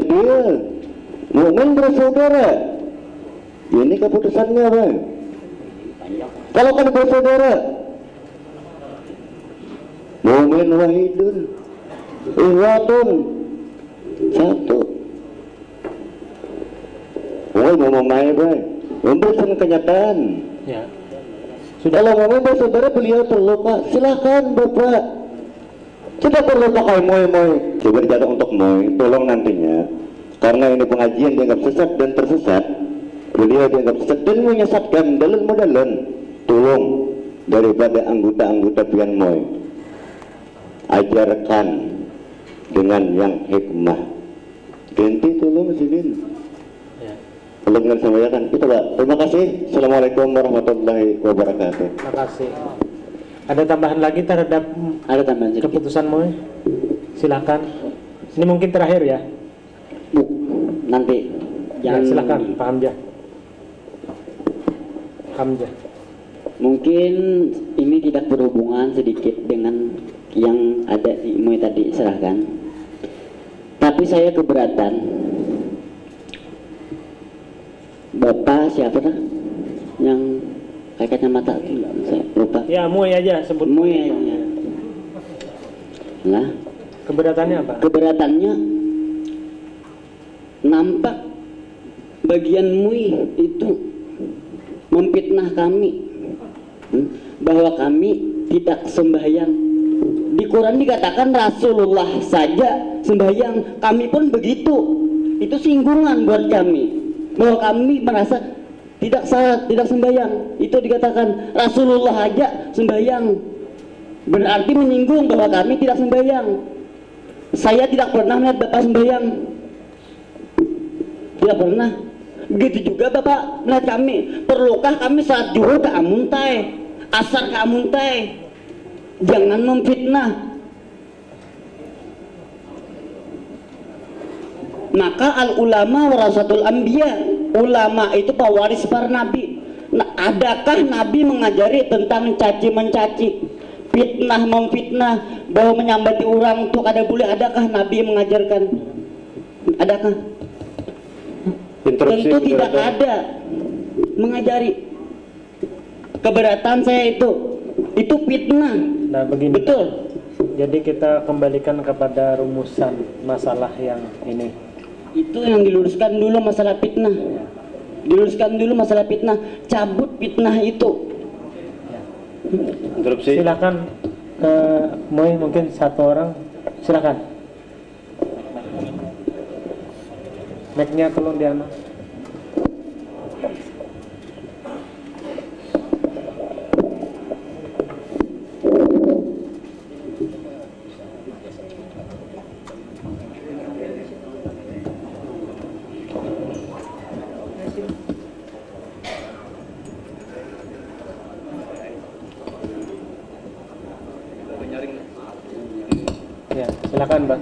Dia mukmin bersaudara. Ini keputusannya, Bang. Kalau kan bersaudara, mukmin wahidun, ihwatun, satu. Mau main, Bang. Memberikan kenyataan. Ya. Kalau mukmin bersaudara, beliau terluka, silakan Bapak. Tidak perlu pakai moy-moy. Coba dicatat untuk moy, tolong nantinya. Karena ini pengajian dianggap sesat dan tersesat. Beliau dianggap sesat dan menyesatkan dalam modelan. Tolong daripada anggota-anggota pian moy, ajarkan dengan yang hikmah. Ganti tolong sidin. Kalau dengan sampaikan itu, Pak. Terima kasih. Assalamualaikum warahmatullahi wabarakatuh. Terima kasih. Ada tambahan lagi terhadap keputusan MUI? Silakan. Ini mungkin terakhir ya. Bu, nanti Ya, silakan Pak Hamzah. Hamzah. Mungkin ini tidak berhubungan sedikit dengan yang ada di MUI tadi serahkan. Tapi saya keberatan. Bapak siapa lah yang pakai kacamata itu, saya lupa. Ya, MUI aja sebut. MUI ya. Nah, Keberatannya apa? keberatannya nampak bagian MUI itu memfitnah kami bahwa kami tidak sembahyang. Di Quran dikatakan Rasulullah saja sembahyang, kami pun begitu. Itu singgungan buat kami bahwa kami merasa tidak sembahyang. Itu dikatakan Rasulullah aja sembahyang, berarti menyinggung bahwa kami tidak sembahyang. Saya tidak pernah melihat Bapak sembahyang, tidak pernah. Begitu juga Bapak melihat kami. Perlukah kami saat zuhur ke amuntai, asar ke amuntai? Jangan memfitnah. Maka al ulama warasatul anbiya, ulama itu pewaris para nabi. Nah, adakah nabi mengajari tentang caci mencaci, fitnah memfitnah, bahwa menyambati orang itu ada boleh? Adakah nabi mengajarkan? Adakah? Tentu tidak ada mengajari. Keberatan saya itu fitnah. Nah, begini. Betul. Jadi kita kembalikan kepada rumusan masalah yang ini. Itu yang diluruskan dulu masalah fitnah. Diluruskan dulu masalah fitnah. Cabut fitnah itu. Interupsi. Silakan ke MUI mungkin satu orang. Silakan. Mic-nya tolong diana. Ya, silakan, Mbak.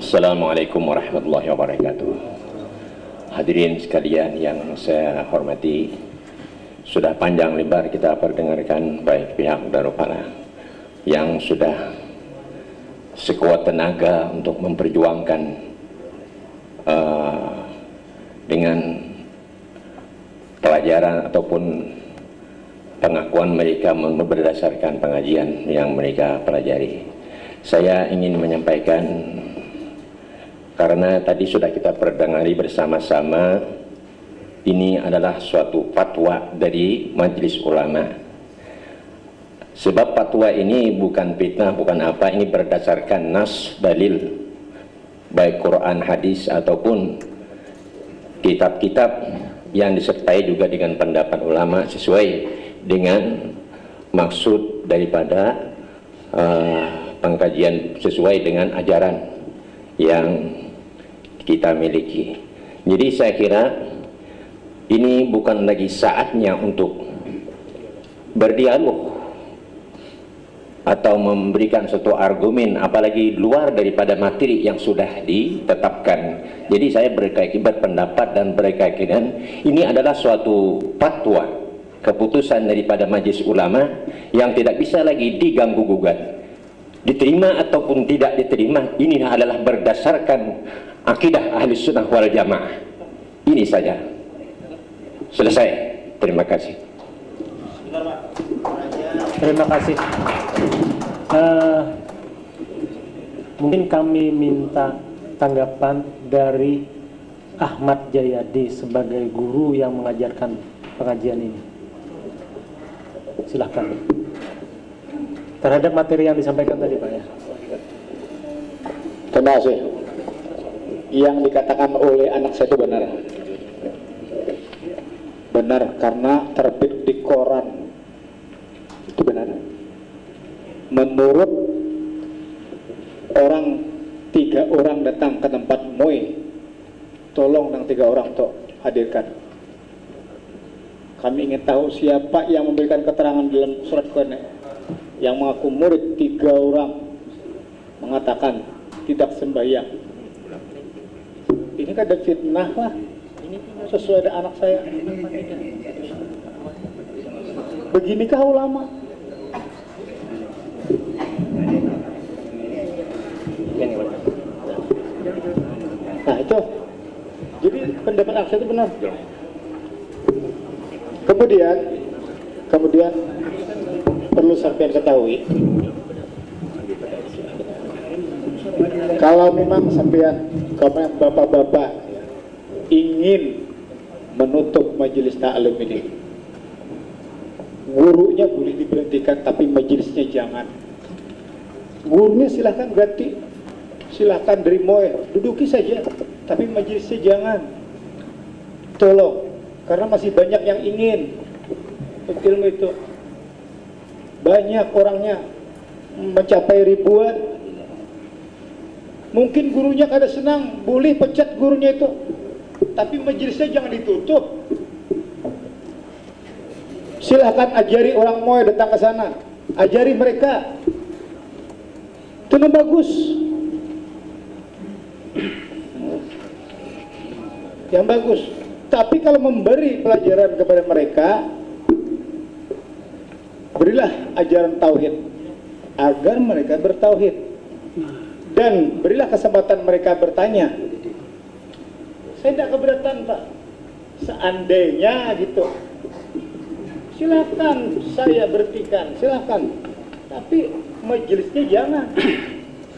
Assalamualaikum warahmatullahi wabarakatuh. Hadirin sekalian yang saya hormati, sudah panjang lebar kita perdengarkan baik pihak Darupana yang sudah sekuat tenaga untuk memperjuangkan dengan pelajaran ataupun pengakuan mereka berdasarkan pengajian yang mereka pelajari. Saya ingin menyampaikan, karena tadi sudah kita perdengari bersama-sama, ini adalah suatu fatwa dari Majelis Ulama. Sebab fatwa ini bukan fitnah, bukan apa, ini berdasarkan nas, dalil, baik Quran, hadis, ataupun kitab-kitab yang disertai juga dengan pendapat ulama sesuai dengan maksud daripada pengkajian, sesuai dengan ajaran yang kita miliki. Jadi saya kira ini bukan lagi saatnya untuk berdialog atau memberikan suatu argumen, apalagi luar daripada materi yang sudah ditetapkan. Jadi saya berpendapat dan berkeyakinan ini adalah suatu fatwa, keputusan daripada Majelis Ulama yang tidak bisa lagi diganggu-gugat. diterima ataupun tidak diterima, ini adalah berdasarkan akidah ahli sunnah wal jamaah. Ini saja. Selesai. Terima kasih. Terima kasih. Mungkin kami minta tanggapan dari Ahmad Jayadi sebagai guru yang mengajarkan pengajian ini. Silahkan. Terhadap materi yang disampaikan tadi, Pak ya. Terima kasih. Yang dikatakan oleh anak saya itu benar. Benar, karena terbit di koran. Itu benar. Menurut orang, 3 orang datang ke tempat MUI, tolong yang 3 orang tuh hadirkan. Kami ingin tahu siapa yang memberikan keterangan dalam surat Quran yang mengaku murid. 3 orang mengatakan tidak sembahyang. Ini kan ada fitnah lah. Ini sesuai dengan anak saya. Beginikah ulama? Nah itu, jadi pendapat anak saya itu benar. Kemudian perlu sampai ketahui, kalau memang sampean, bapak-bapak ingin menutup majelis ta'lim ini, gurunya boleh diberhentikan tapi majelisnya jangan. Gurunya silahkan ganti, silahkan dari MUI, duduki saja, tapi majelisnya jangan. Tolong, karena masih banyak yang ingin ilmu itu. Banyak orangnya, mencapai ribuan. Mungkin gurunya kada senang, boleh pecat gurunya itu, tapi majelisnya jangan ditutup. Silahkan ajari orang MUI datang ke sana, ajari mereka. Itu bagus. Yang bagus. Tapi kalau memberi pelajaran kepada mereka, berilah ajaran tauhid agar mereka bertauhid, dan berilah kesempatan mereka bertanya. Saya tidak keberatan, Pak, seandainya gitu, silakan saya berhentikan, silakan, tapi majelisnya jangan,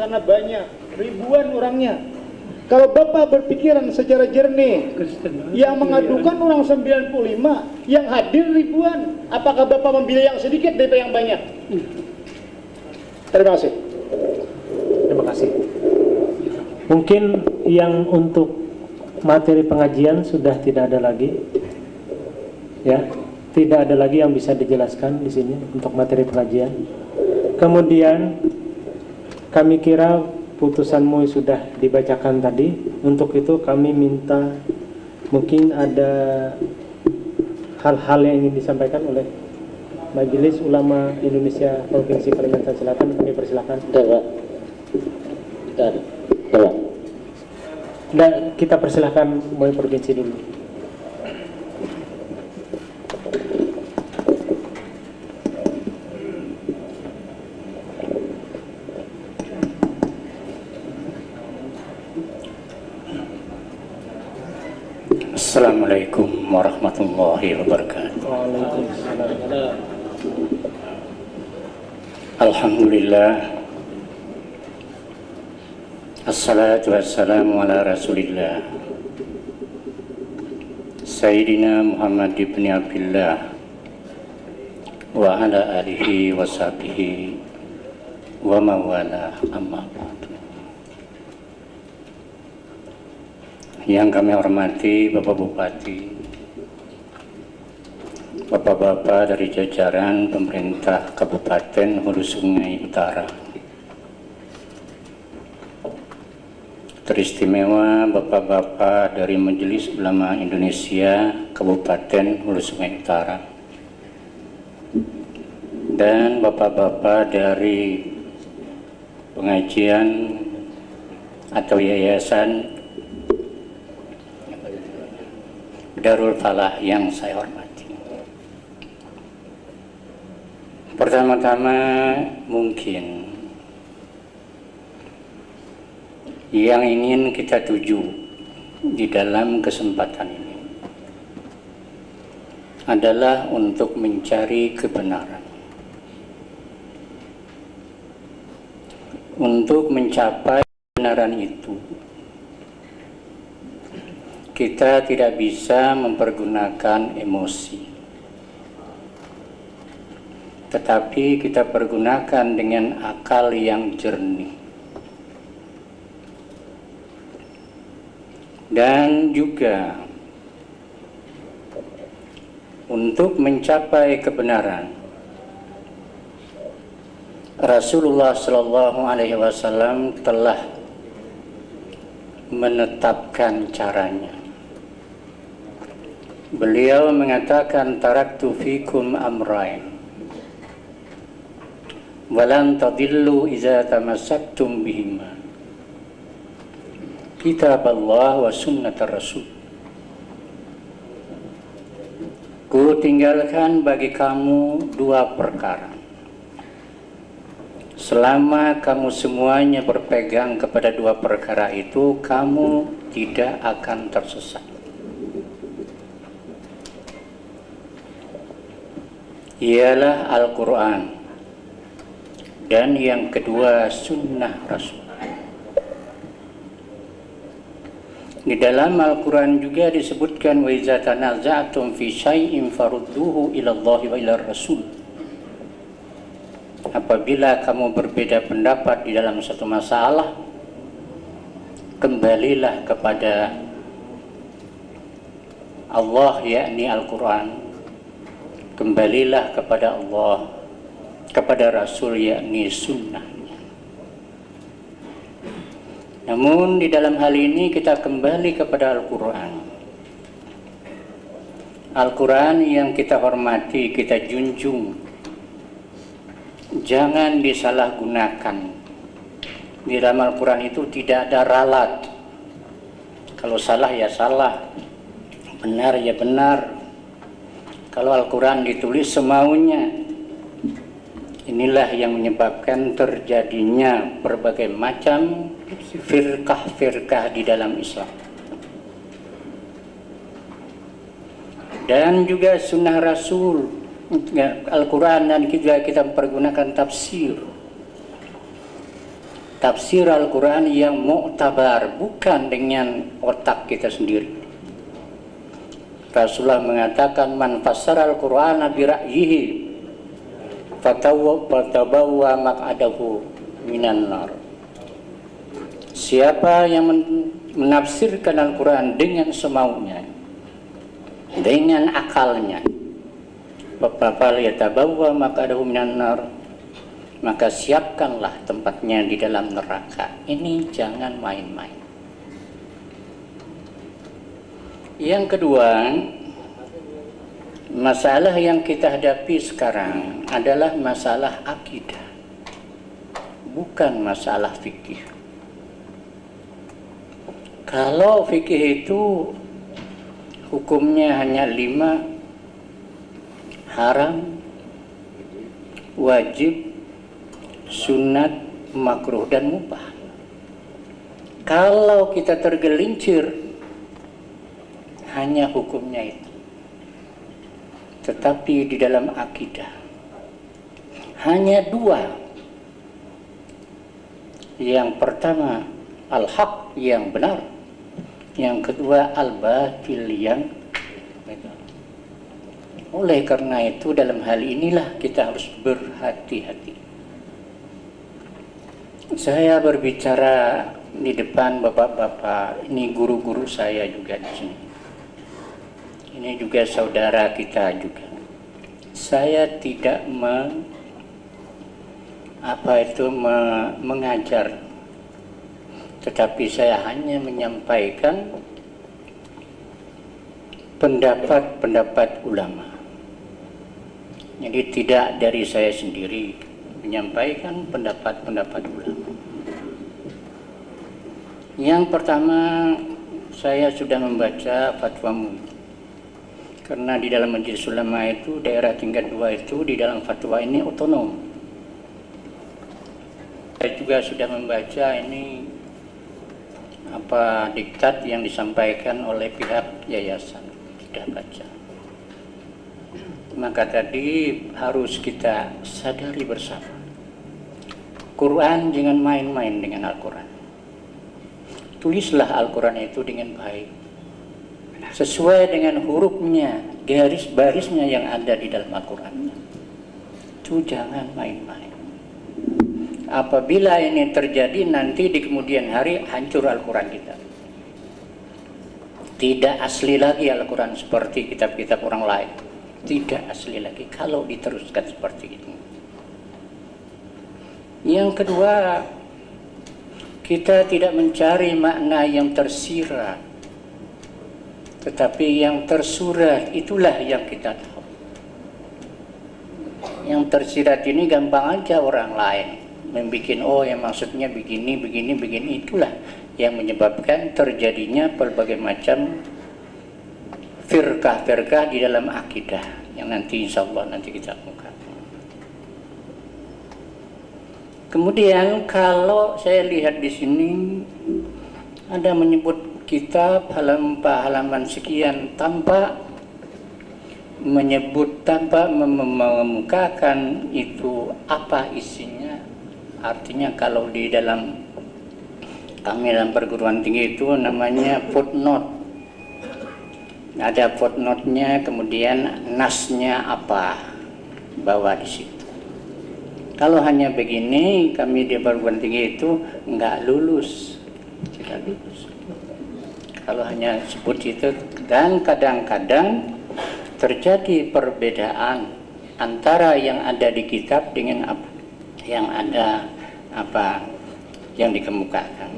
karena banyak, ribuan orangnya. Kalau Bapak berpikiran secara jernih, yang mengadukan orang 95, yang hadir ribuan, apakah Bapak memilih yang sedikit daripada yang banyak? Terima kasih. Terima kasih. Mungkin yang untuk materi pengajian sudah tidak ada lagi, ya, tidak ada lagi yang bisa dijelaskan di sini untuk materi pengajian. Kemudian kami kira putusan MUI sudah dibacakan tadi. Untuk itu kami minta, mungkin ada hal-hal yang ingin disampaikan oleh Majelis Ulama Indonesia Provinsi Kalimantan Selatan. Kami persilakan. Dan kita persilahkan MUI Provinsi dulu. Assalamualaikum warahmatullahi wabarakatuh. Waalaikumsalam. Alhamdulillah, assalatu wassalamu ala rasulillah Sayyidina Muhammad ibn Abdillah wa ala alihi wa sahbihi wa mawala, amma ba'du. Yang kami hormati Bapak Bupati, Bapak-bapak dari jajaran pemerintah Kabupaten Hulu Sungai Utara, teristimewa Bapak-bapak dari Majelis Ulama Indonesia Kabupaten Hulu Sungai Utara, dan Bapak-bapak dari pengajian atau yayasan Darul Falah yang saya hormati. Pertama-tama mungkin yang ingin kita tuju di dalam kesempatan ini adalah untuk mencari kebenaran. Untuk mencapai kebenaran itu, kita tidak bisa mempergunakan emosi, tetapi kita pergunakan dengan akal yang jernih. Dan juga untuk mencapai kebenaran, Rasulullah Shallallahu Alaihi Wasallam telah menetapkan caranya. Beliau mengatakan, taraktu fikum amrain walan tadillu iza tamassaktum bihima, kitab Allah wa sunnat Rasul. Ku tinggalkan bagi kamu dua perkara. Selama kamu semuanya berpegang kepada dua perkara itu, kamu tidak akan tersesat. Ialah Al-Quran, dan yang kedua sunnah Rasul. Di dalam Al-Quran juga disebutkan, wa iza tanaza'tum fi syai'in farudduhu ila Allah wa ila Rasul. Apabila kamu berbeda pendapat di dalam satu masalah, kembalilah kepada Allah, yakni Al-Quran. Kembalilah kepada Allah, kepada Rasul, yakni sunnahnya. Namun di dalam hal ini kita kembali kepada Al-Quran. Al-Quran yang kita hormati, kita junjung, jangan disalahgunakan. Di dalam Al-Quran itu tidak ada ralat. Kalau salah ya salah, benar ya benar. Kalau Al-Quran ditulis semaunya, inilah yang menyebabkan terjadinya berbagai macam firqah-firqah di dalam Islam. Dan juga sunnah Rasul, Al-Quran, dan juga kita mempergunakan tafsir. Tafsir Al-Quran yang mu'tabar, bukan dengan otak kita sendiri. Rasulullah mengatakan, man fassara Al-Qur'ana bi ra'yihi fatabawwa maq'adahu minan nar. Siapa yang menafsirkan Al-Quran dengan semaunya, dengan akalnya, fatabawwa maq'adahu minan nar, maka siapkanlah tempatnya di dalam neraka. Ini jangan main-main. Yang kedua, masalah yang kita hadapi sekarang adalah masalah akidah, bukan masalah fikih. Kalau fikih itu hukumnya hanya 5, haram, wajib, sunat, makruh, dan mubah. Kalau kita tergelincir hanya hukumnya itu, tetapi di dalam akidah hanya 2. Yang pertama al-haq, yang benar. Yang kedua al-batil, yang benar. Oleh karena itu dalam hal inilah kita harus berhati-hati. Saya berbicara di depan bapak-bapak, ini guru-guru saya juga di sini. Ini juga saudara kita juga. Saya tidak mengajar, tetapi saya hanya menyampaikan pendapat-pendapat ulama. Jadi tidak dari saya sendiri, menyampaikan pendapat-pendapat ulama. Yang pertama, saya sudah membaca fatwa MUI. Karena di dalam Majelis Ulama itu, daerah tingkat 2 itu di dalam fatwa ini otonom. Saya juga sudah membaca ini diktat yang disampaikan oleh pihak yayasan, sudah baca. Maka tadi harus kita sadari bersama, Quran jangan main-main dengan Al-Quran. Tulislah Al-Quran itu dengan baik, sesuai dengan hurufnya, garis barisnya yang ada di dalam Al-Quran. Itu jangan main-main. Apabila ini terjadi, nanti di kemudian hari hancur Al-Quran kita. Tidak asli lagi Al-Quran seperti kitab-kitab orang lain. Tidak asli lagi kalau diteruskan seperti itu. Yang kedua, kita tidak mencari makna yang tersirat, tetapi yang tersurat itulah yang kita tahu. Yang tersirat ini gampang aja orang lain membikin, oh yang maksudnya begini, itulah yang menyebabkan terjadinya berbagai macam firqah-firqah di dalam akidah yang nanti insya Allah nanti kita buka. Kemudian kalau saya lihat di sini ada menyebut kitab halaman sekian tanpa menyebut, tanpa mengemukakan itu apa isinya. Artinya kalau di dalam kami dalam perguruan tinggi itu namanya footnote. Ada footnote-nya, kemudian nasnya apa, bawa di situ. Kalau hanya begini, kami di perguruan tinggi itu nggak lulus, tidak lulus. Kalau hanya sebut itu, dan kadang-kadang terjadi perbedaan antara yang ada di kitab dengan apa yang ada yang dikemukakan.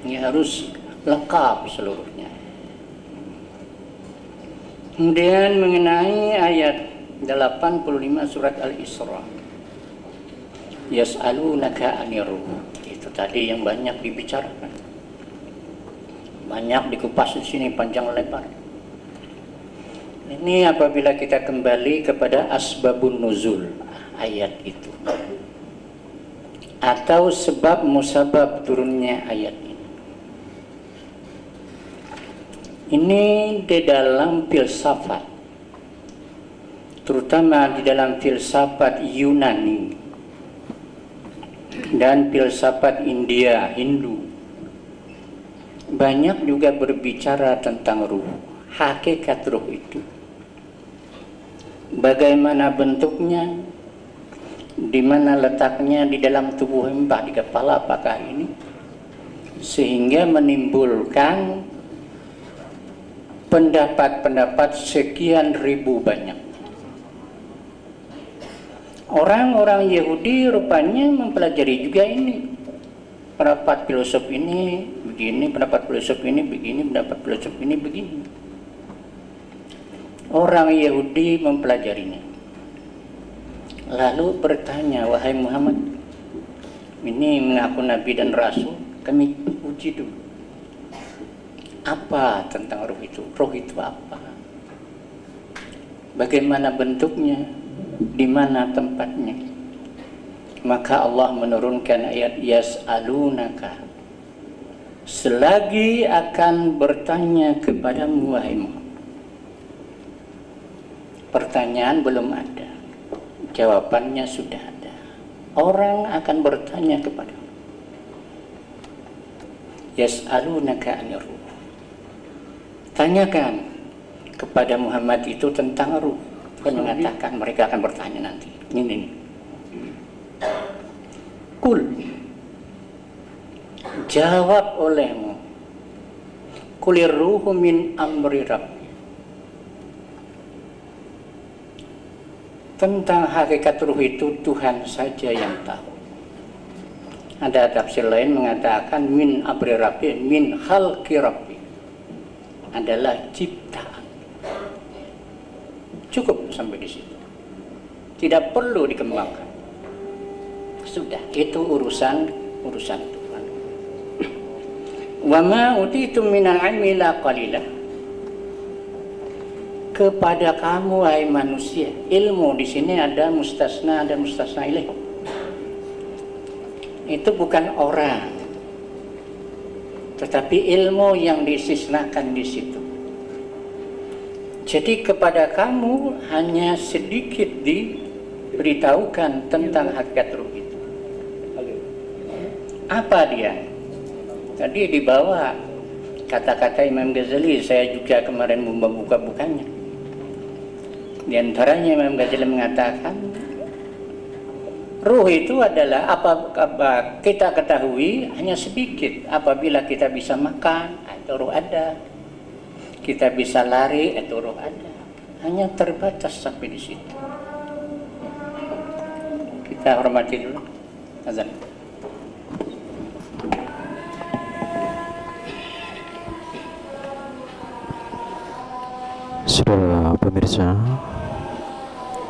Ini harus lengkap seluruhnya. Kemudian mengenai ayat 85 surat Al-Isra, yas'alunaka 'anir ruh, itu tadi yang banyak dibicarakan, banyak dikupas di sini panjang lebar. Ini apabila kita kembali kepada asbabun nuzul ayat itu, atau sebab musabab turunnya ayat ini. Ini di dalam filsafat, terutama di dalam filsafat Yunani dan filsafat India, Hindu, banyak juga berbicara tentang ruh, hakikat ruh itu. Bagaimana bentuknya, di mana letaknya di dalam tubuh hamba, di kepala apakah ini, sehingga menimbulkan pendapat-pendapat sekian ribu banyak. Orang-orang Yahudi rupanya mempelajari juga ini. Pendapat filosof ini begini, pendapat filosof ini begini, pendapat filosof ini begini. Orang Yahudi mempelajarinya. Lalu bertanya, wahai Muhammad, ini mengaku Nabi dan Rasul, kami uji dulu. Apa tentang ruh itu? Ruh itu apa? Bagaimana bentuknya? Di mana tempatnya? Maka Allah menurunkan ayat yas'alunaka, selagi akan bertanya kepadamu wahai Muhammad. Pertanyaan belum ada, jawabannya sudah ada. Orang akan bertanya kepadamu. Yas'alunaka 'anir ruh. Tanyakan kepada Muhammad itu tentang ruh. Tuhan mengatakan mereka akan bertanya nanti. Ini. Kul, jawab olehmu. Kulir ruhu min amri Rabbi. Tentang hakikat ruh itu Tuhan saja yang tahu. Ada tafsir lain mengatakan min amri Rabbi, min khalqi Rabbi, adalah ciptaan. Cukup sampai di situ. Tidak perlu dikembangkan. Sudah, itu urusan Tuhan. Wa ma utitum minal ilmi illa qalilah. Kepada kamu hai manusia, ilmu di sini ada mustasna ilaih. Itu bukan orang. tetapi ilmu yang disisnakan di situ. Jadi kepada kamu hanya sedikit diberitahukan tentang hakikat ruh itu. Apa dia? Tadi di bawah kata-kata Imam Ghazali, saya juga kemarin membuka-bukanya. Di antaranya Imam Ghazali mengatakan, ruh itu adalah apa kita ketahui hanya sedikit. Apabila kita bisa makan, itu ruh ada. Kita bisa lari, itu ruh ada. Hanya terbatas sampai di situ. Kita hormati dulu. Azan. Saudara pemirsa,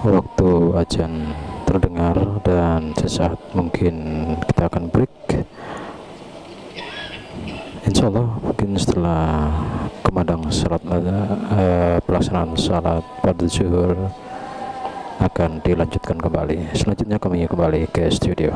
waktu azan terdengar dan sesaat mungkin kita akan break. Insya Allah mungkin setelah kumandang salat pelaksanaan salat fardu zuhur akan dilanjutkan kembali. Selanjutnya kami kembali ke studio.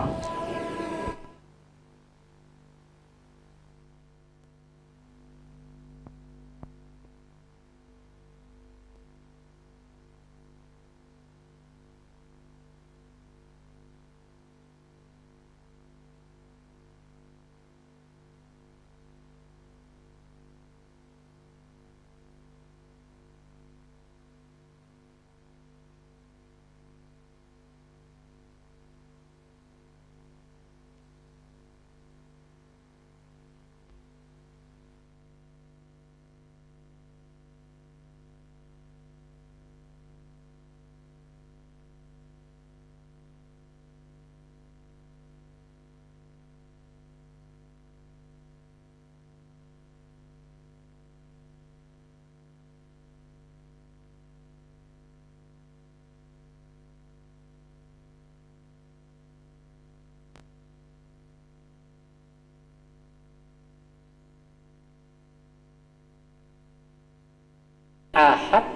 Ahad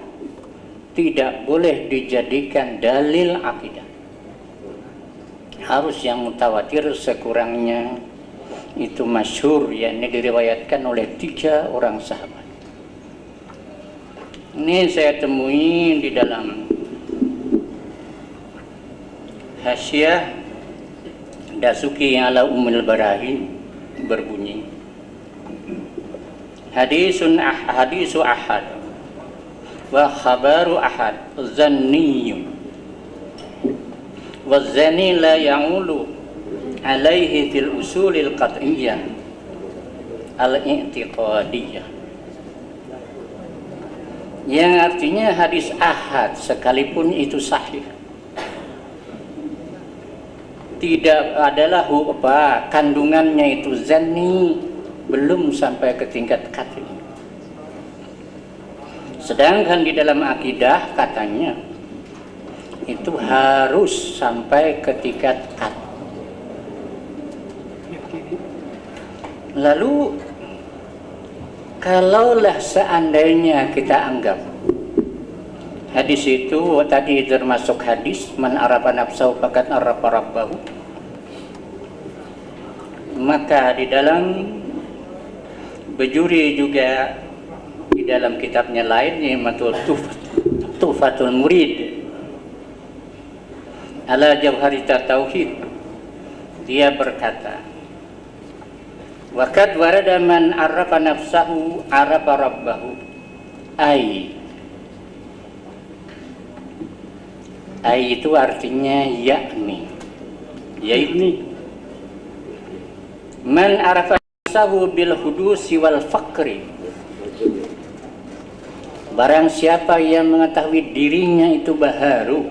tidak boleh dijadikan dalil akidah. Harus yang mutawatir sekurangnya itu masyhur, yakni diriwayatkan oleh 3 orang sahabat. Ini saya temui di dalam Hasyiah Dasuki ala Ummul Barahin, berbunyi hadisu ahad wa khabaru ahad zanniyun wa zani la ya'ulu alaihi fil usulil qat'iyyah al-i'tiqadiyah, yang artinya hadis ahad sekalipun itu sahih tidak adalah kandungannya itu zanni, belum sampai ke tingkat qat'i. Sedangkan di dalam akidah katanya itu harus sampai ke tingkat qat'. Lalu kalaulah seandainya kita anggap hadis itu tadi termasuk hadis man arafa nafsahu faqad arafa rabbahu, maka di dalam Bajuri juga di dalam kitabnya lain yaitu Tuhfatul Murid ala Jawharita Tauhid, dia berkata waqad warada man arafa nafsahu arafa rabbahu ai itu artinya yakni, yaitu man arafa nafsahu bil hudusi wal faqri, barang siapa yang mengetahui dirinya itu baharu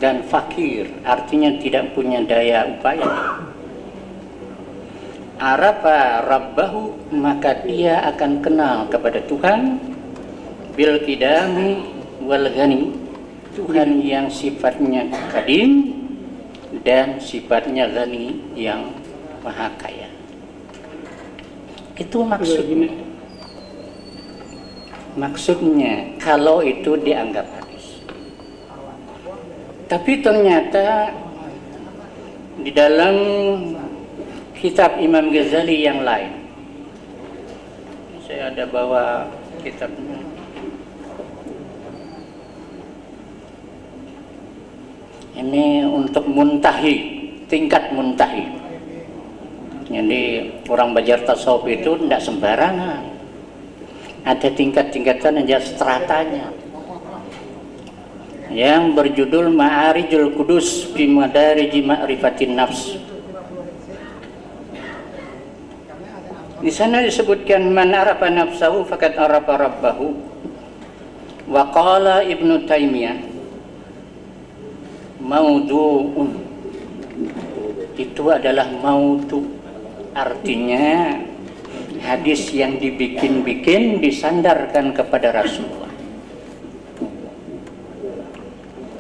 dan fakir, artinya tidak punya daya upaya, arafa rabbahu, maka dia akan kenal kepada Tuhan bil qidami wal ghani, Tuhan yang sifatnya kadim dan sifatnya ghani yang maha kaya. Itu maksudnya. Maksudnya kalau itu dianggap hadis. Tapi ternyata di dalam kitab Imam Ghazali yang lain saya ada bawa kitabnya. Ini untuk muntahi, tingkat muntahi. Jadi orang belajar tasawuf itu tidak sembarangan. Ada tingkat-tingkatan dan stratanya. Yang berjudul Ma'arijul Qudus fi Madariji Ma'rifatin Nafs. Di sana disebutkan man arafa nafsahu faqad arafa rabbahu. Wa qala Ibnu Taimiyah maudu'un. Itu adalah maudu, artinya hadis yang dibikin-bikin disandarkan kepada Rasulullah.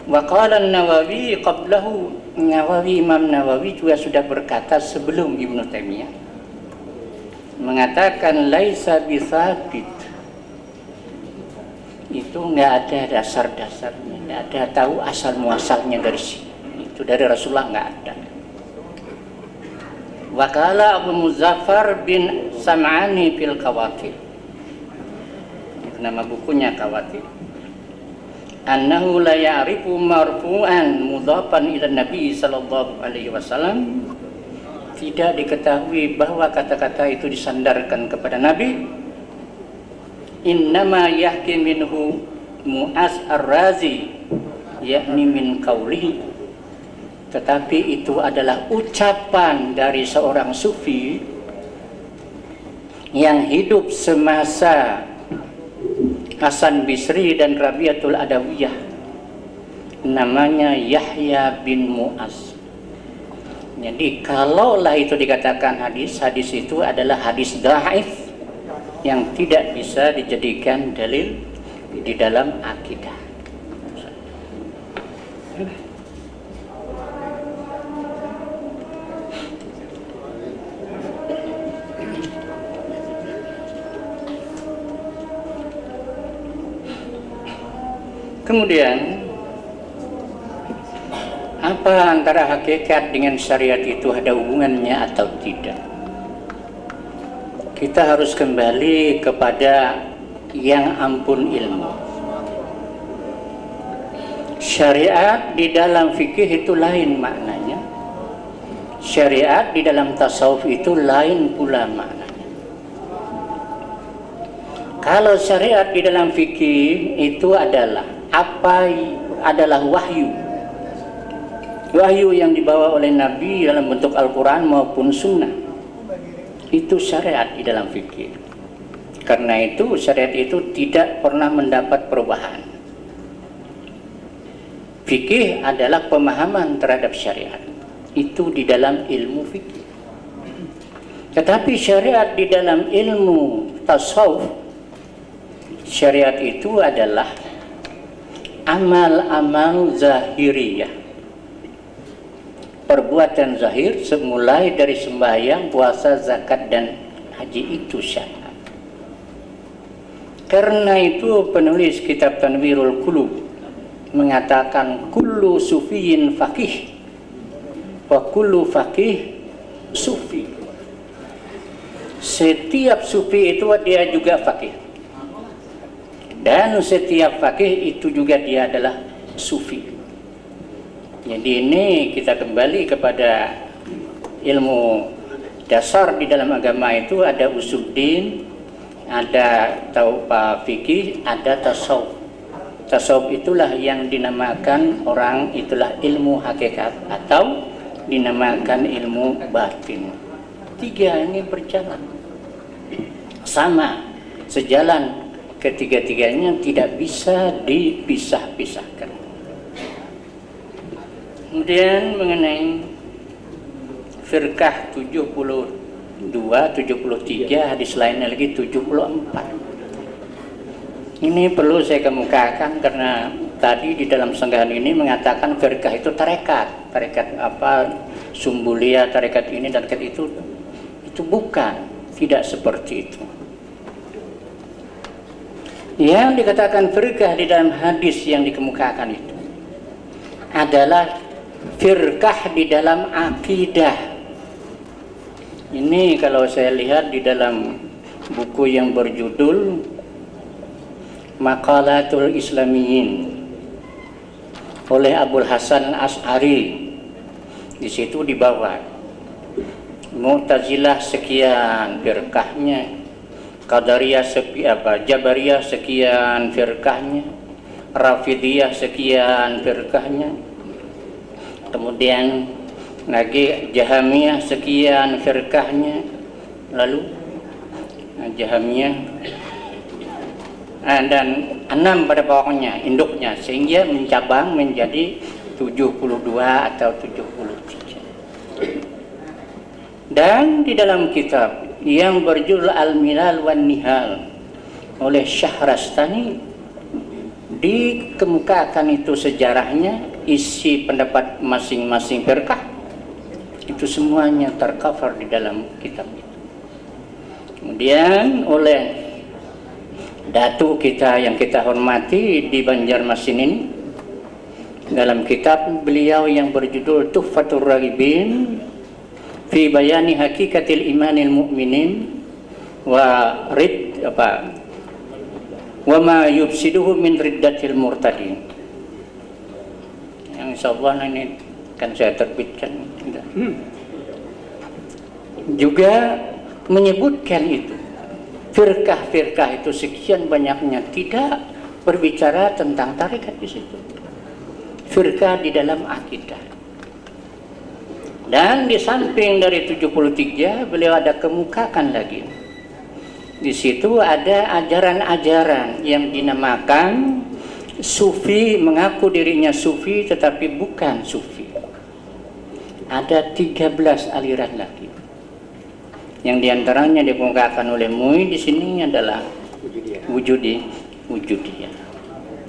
Wa qala An-Nawawi qablahu, Imam Nawawi juga sudah berkata sebelum Ibnu Taimiyah, mengatakan laisa bisabit, itu nggak ada dasar-dasarnya, nggak ada tahu asal muasalnya dari sini, itu dari Rasulullah nggak ada. Wakala Abu Muzaffar bin Sam'ani fil Qawatir, itu nama bukunya Qawatir, annahu la ya'rifu marfu'an mudhafan ila Nabi sallallahu alaihi wasallam, tidak diketahui bahwa kata-kata itu disandarkan kepada Nabi. Innama yahki minhu Mu'az ar-Razi, yakni min qawlihi, tetapi itu adalah ucapan dari seorang sufi yang hidup semasa Hasan Bisri dan Rabiatul Adawiyah, namanya Yahya bin Mu'az. Jadi kalaulah itu dikatakan hadis, hadis itu adalah hadis dhaif yang tidak bisa dijadikan dalil di dalam akidah. Kemudian apa antara hakikat dengan syariat itu ada hubungannya atau tidak? Kita harus kembali kepada yang ampun ilmu. Syariat di dalam fikih itu lain maknanya. Syariat di dalam tasawuf itu lain pula maknanya. Kalau syariat di dalam fikih itu adalah adalah wahyu. Wahyu yang dibawa oleh Nabi dalam bentuk Al-Quran maupun Sunnah, itu syariat di dalam fikih. Karena itu syariat itu tidak pernah mendapat perubahan. Fikih adalah pemahaman terhadap syariat, itu di dalam ilmu fikih. Tetapi syariat di dalam ilmu tasawuf, syariat itu adalah amal-amal zahiriyah, perbuatan zahir, semulai dari sembahyang, puasa, zakat, dan haji, itu syariat. Karena itu penulis kitab Tanwirul Qulub mengatakan kullu sufiyin faqih wa kullu faqih sufi. Setiap sufi itu dia juga faqih, dan setiap faqih itu juga dia adalah sufi. Jadi ini kita kembali kepada ilmu dasar di dalam agama itu, ada usuluddin, ada tauhid fikih, ada tasawuf. Tasawuf itulah yang dinamakan orang itulah ilmu hakikat atau dinamakan ilmu batin. Tiga ini berjalan sama, sejalan, ketiga-tiganya tidak bisa dipisah-pisahkan. Kemudian mengenai firqah 72, 73, hadis lainnya lagi 74. Ini perlu saya kemukakan karena tadi di dalam senggahan ini mengatakan firqah itu tarekat apa, sumbulia, tarekat ini, tarekat itu bukan, tidak seperti itu. Yang dikatakan firqah di dalam hadis yang dikemukakan itu adalah firqah di dalam akidah. Ini kalau saya lihat di dalam buku yang berjudul Maqalatul Islamiyin oleh Abul Hasan Al-Asy'ari. Di situ di bawah Mu'tazilah sekian firqahnya, Qadariyah Jabariyah sekian firqahnya, Rafidiyah sekian firqahnya, kemudian lagi Jahamiyah sekian firqahnya, lalu Jahamiyah dan 6 pada pokoknya induknya, sehingga mencabang menjadi 72 atau 73. Dan di dalam kitab yang berjudul Al-Milal wan Nihal oleh Syahrastani dikemukakan itu sejarahnya, isi pendapat masing-masing firqah itu semuanya tercover di dalam kitab itu. Kemudian oleh Datuk kita yang kita hormati di Banjarmasin ini, dalam kitab beliau yang berjudul Tuhfatur Raghibin fi Bayani Hakikatil Imanil Mu'minin wa ma yufsiduhu min riddatil murtadin, yang insyaallah ini kan saya terbitkan juga menyebutkan itu firqah-firqah itu sekian banyaknya tidak berbicara tentang tarekat di situ. Firqah di dalam akidah. Dan di samping dari 73 beliau ada kemukakan lagi. Di situ ada ajaran-ajaran yang dinamakan sufi, mengaku dirinya sufi tetapi bukan sufi. Ada 13 aliran lagi. Yang diantaranya dikemukakan oleh Mui di sini adalah wujudiyah.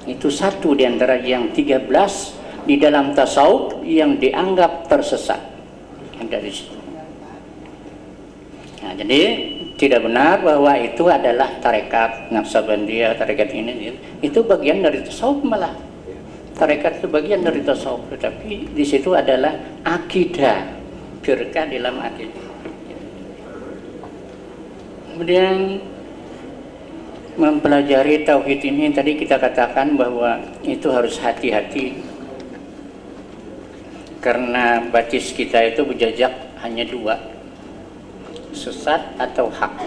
Itu satu diantara yang 13 di dalam tasawuf yang dianggap tersesat. Ada di situ. Nah, jadi tidak benar bahwa itu adalah tarekat Naqsabandiyah, tarekat ini. Itu bagian dari tasawuf malah. Tarekat itu bagian dari tasawuf, tetapi di situ adalah akidah, firqah dalam akidah. Kemudian mempelajari tauhid ini tadi kita katakan bahwa itu harus hati-hati, karena batis kita itu berjajak hanya 2, sesat atau hak,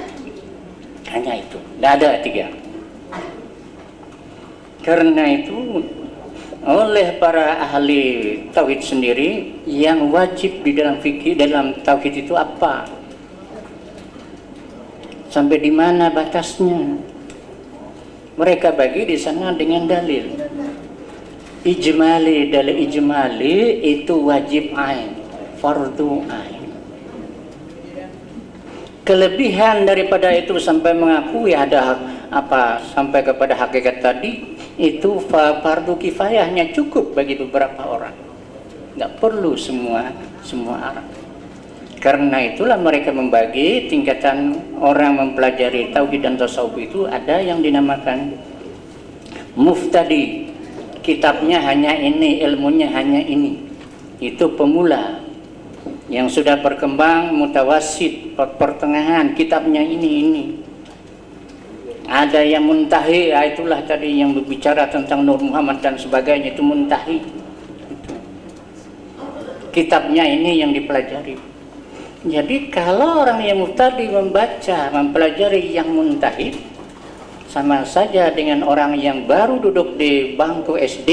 hanya itu, tidak ada 3. Karena itu oleh para ahli tauhid sendiri yang wajib di dalam fikih, dalam tauhid itu apa, sampai di mana batasnya, mereka bagi di sana dengan dalil ijmali. Dalil ijmali itu wajib ain, fardu ain. Kelebihan daripada itu sampai mengakui ada apa sampai kepada hakikat tadi itu fardu kifayah, hanya cukup bagi beberapa orang, nggak perlu semua orang. Karena itulah mereka membagi tingkatan orang mempelajari tauhid dan tasawuf itu, ada yang dinamakan muftadi, kitabnya hanya ini, ilmunya hanya ini, itu pemula. Yang sudah berkembang mutawasid, pertengahan, kitabnya ini. Ada yang muntahi, itulah tadi yang berbicara tentang Nur Muhammad dan sebagainya, itu muntahi. Kitabnya ini yang dipelajari. Jadi kalau orang yang mubtadi membaca, mempelajari yang muntahid, sama saja dengan orang yang baru duduk di bangku SD,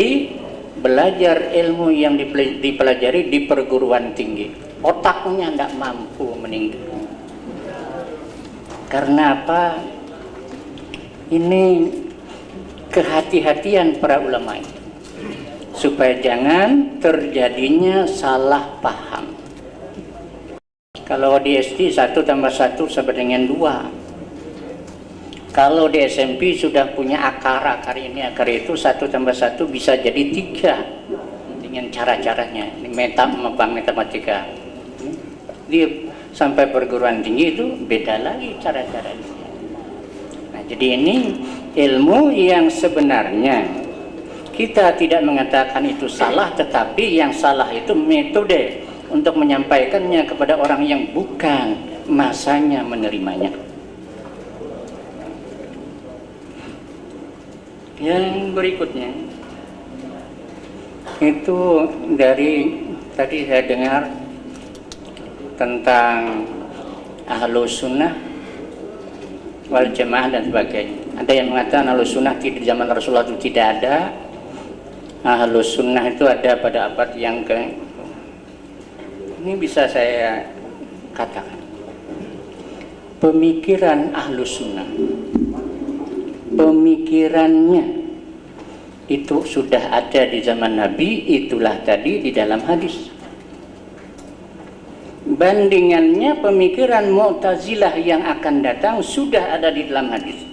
belajar ilmu yang dipelajari di perguruan tinggi. Otaknya tidak mampu meninggal. Karena apa? Ini kehati-hatian para ulama itu, supaya jangan terjadinya salah paham. Kalau di SD 1 tambah 1 sama dengan 2. Kalau di SMP sudah punya akar ini, akar itu 1 tambah 1 bisa jadi 3 dengan cara-caranya, matematika. Dia sampai perguruan tinggi itu beda lagi cara-caranya. Nah, jadi ini ilmu yang sebenarnya kita tidak mengatakan itu salah, tetapi yang salah itu metode untuk menyampaikannya kepada orang yang bukan masanya menerimanya. Yang berikutnya itu dari tadi saya dengar tentang Ahlus Sunnah wal Jamaah dan sebagainya. Ada yang mengatakan Ahlus Sunnah di zaman Rasulullah itu tidak ada. Ahlus Sunnah itu ada pada abad yang ke. Ini bisa saya katakan. Pemikiran Ahlus Sunnah, pemikirannya itu sudah ada di zaman Nabi, itulah tadi di dalam hadis. Bandingannya pemikiran Mu'tazilah yang akan datang sudah ada di dalam hadis.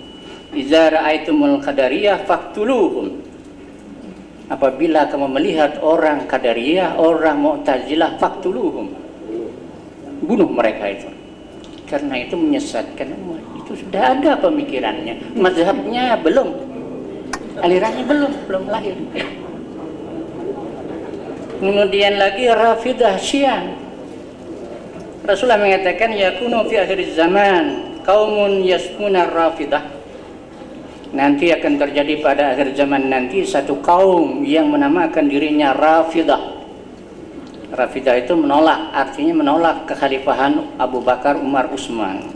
Iza ra'aitumul qadariyah faqtuluhum. Apabila kamu melihat orang Qadariyah, orang Mu'tazilah, faqtuluhum. Bunuh mereka itu. Karena itu menyesatkan umat. Itu sudah ada pemikirannya. Mazhabnya belum. Alirannya belum lahir. Kemudian lagi Rafidah Syiah. Rasulullah mengatakan yakunu fi akhir zaman qaumun yasmuna Rafidah. Nanti akan terjadi pada akhir zaman nanti satu kaum yang menamakan dirinya Rafidah. Rafidah itu menolak, artinya menolak kekhalifahan Abu Bakar, Umar, Utsman.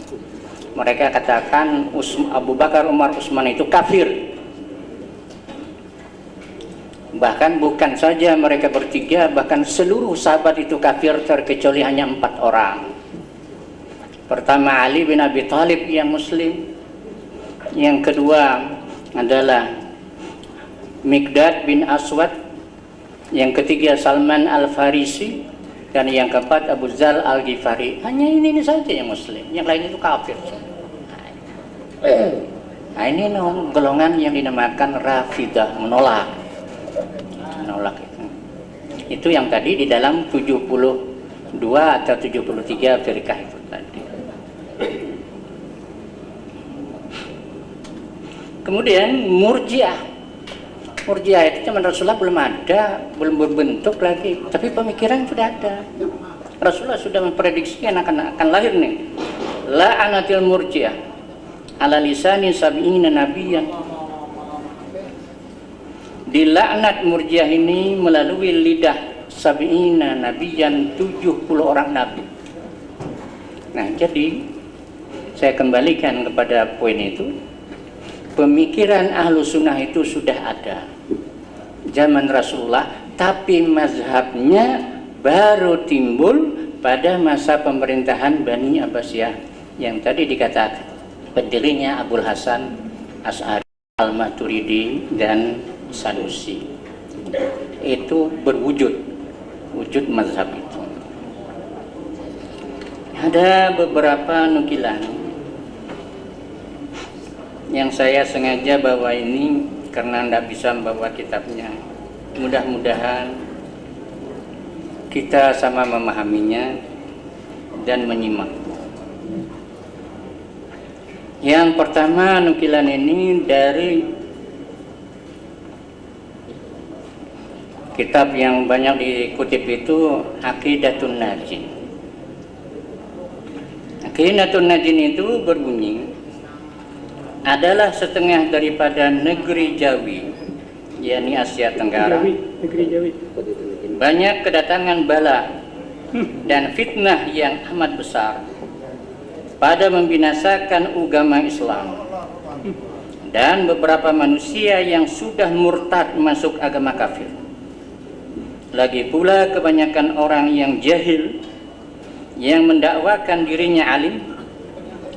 Mereka katakan Abu Bakar, Umar, Utsman itu kafir. Bahkan bukan saja mereka bertiga, bahkan seluruh sahabat itu kafir terkecuali hanya 4 orang. Pertama Ali bin Abi Thalib yang muslim. Yang kedua adalah Miqdad bin Aswad. Yang ketiga Salman Al-Farisi. Dan yang keempat Abu Dzar Al-Ghifari. Hanya ini saja yang muslim, yang lain itu kafir. Nah ini golongan yang dinamakan Rafidah, menolak itu. Itu yang tadi di dalam 72 atau 73 firqah itu tadi. Kemudian Murji'ah itu zaman Rasulullah belum ada, belum berbentuk lagi, tapi pemikiran sudah ada. Rasulullah sudah memprediksikan akan lahir nih. La'anatil Murji'ah ala lisani sab'ina nabiyyan. Dilaknat Murji'ah ini melalui lidah sab'ina nabiyyan, 70 orang nabi. Nah, jadi saya kembalikan kepada poin itu. Pemikiran Ahlus Sunnah itu sudah ada zaman Rasulullah, tapi mazhabnya baru timbul pada masa pemerintahan Bani Abbasiyah yang tadi dikatakan pendirinya Abul Hasan Asy'ari, Al-Maturidi dan Sanusi. Itu wujud mazhab itu. Ada beberapa nukilan yang saya sengaja bawa ini karena tidak bisa membawa kitabnya. Mudah-mudahan kita sama memahaminya dan menyimak. Yang pertama, nukilan ini dari kitab yang banyak dikutip itu Aqidatun Najin. Aqidatun Najin itu berbunyi, adalah setengah daripada negeri Jawi, yakni Asia Tenggara. Negeri Jawi. Banyak kedatangan bala dan fitnah yang amat besar pada membinasakan agama Islam, dan beberapa manusia yang sudah murtad masuk agama kafir. Lagi pula kebanyakan orang yang jahil yang mendakwakan dirinya alim,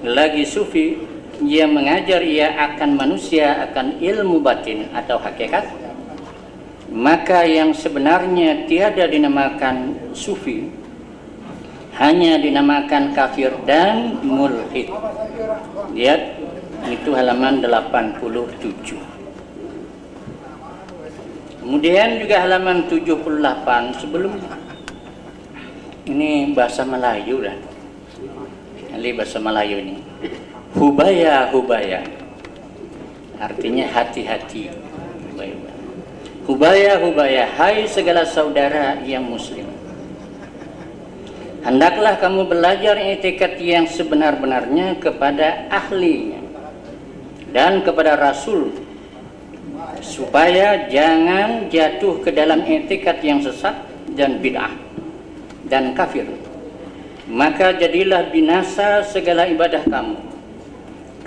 lagi sufi yang mengajar ia akan manusia akan ilmu batin atau hakikat. Maka yang sebenarnya tiada dinamakan sufi, hanya dinamakan kafir dan mulhid. Lihat, itu halaman 87. Kemudian juga halaman 78 sebelum ini bahasa Melayu lah. Ini bahasa Melayu ini. Hubaya, artinya hati-hati. Hubaya, hai segala saudara yang muslim, hendaklah kamu belajar etikat yang sebenar-benarnya kepada ahlinya dan kepada Rasul supaya jangan jatuh ke dalam etikat yang sesat dan bid'ah dan kafir. Maka jadilah binasa segala ibadah kamu,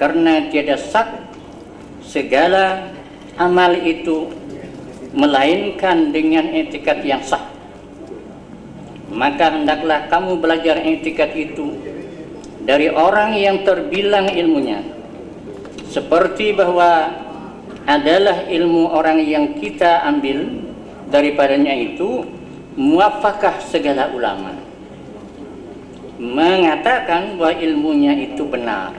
karena tiada sak segala amal itu melainkan dengan etikat yang sah. Maka hendaklah kamu belajar etikat itu dari orang yang terbilang ilmunya, seperti bahwa adalah ilmu orang yang kita ambil daripadanya itu muwafaqah segala ulama, mengatakan bahwa ilmunya itu benar.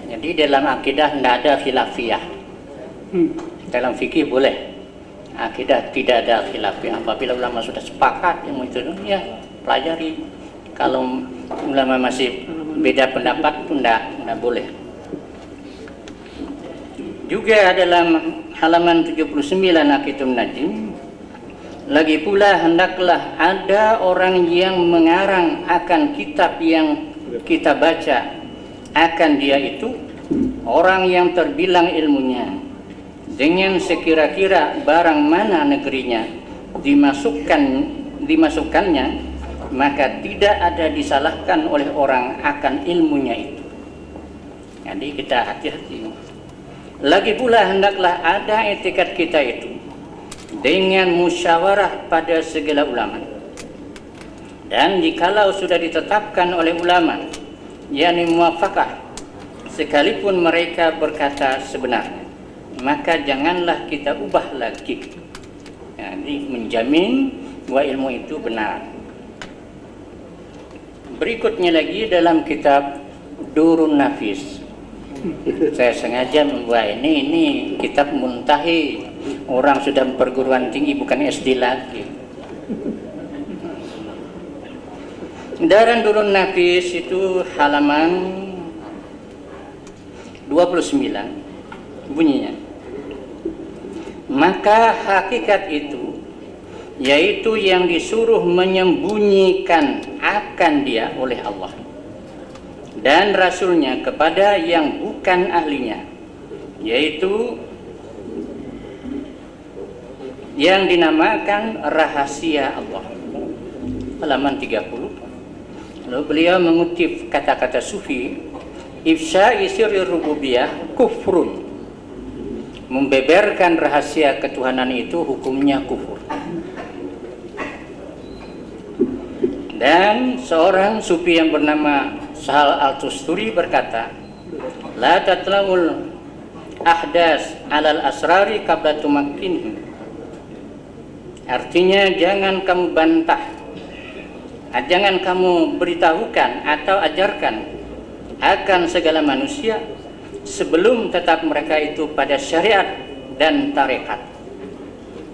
Jadi dalam akidah tidak ada khilafiyah. Dalam fikih boleh, akidah tidak ada khilafiyah. Apabila ulama sudah sepakat yang itu, ya pelajari. Kalau ulama masih beda pendapat pun tidak boleh. Juga dalam halaman 79 Aqidun Najm, lagi pula hendaklah ada orang yang mengarang akan kitab yang kita baca, akan dia itu orang yang terbilang ilmunya, dengan sekira-kira barang mana negerinya dimasukkannya, maka tidak ada disalahkan oleh orang akan ilmunya itu. Jadi kita hati-hati. Lagi pula hendaklah ada etikat kita itu dengan musyawarah pada segala ulama. Dan jikalau sudah ditetapkan oleh ulama, yakni muwafaqah, sekalipun mereka berkata sebenarnya, maka janganlah kita ubah lagi. Jadi menjamin bahwa ilmu itu benar. Berikutnya lagi dalam kitab Durun Nafis, saya sengaja membuat ini kitab muntahi, orang sudah perguruan tinggi bukan SD lagi. Dalam Durun Nafis itu halaman 29 bunyinya, maka hakikat itu yaitu yang disuruh menyembunyikan akan dia oleh Allah dan Rasulnya kepada yang bukan ahlinya, yaitu yang dinamakan rahasia Allah. Halaman 30. Lalu beliau mengutip kata-kata sufi, ifsya'i sirri rububiyah kufrun, membeberkan rahasia ketuhanan itu hukumnya kufur. Dan seorang sufi yang bernama Sahal Al-Tusturi berkata, la tatla'ul ahdas alal asrari qabla tumakkinhum. Artinya jangan kamu bantah, jangan kamu beritahukan atau ajarkan akan segala manusia sebelum tetap mereka itu pada syariat dan tarekat.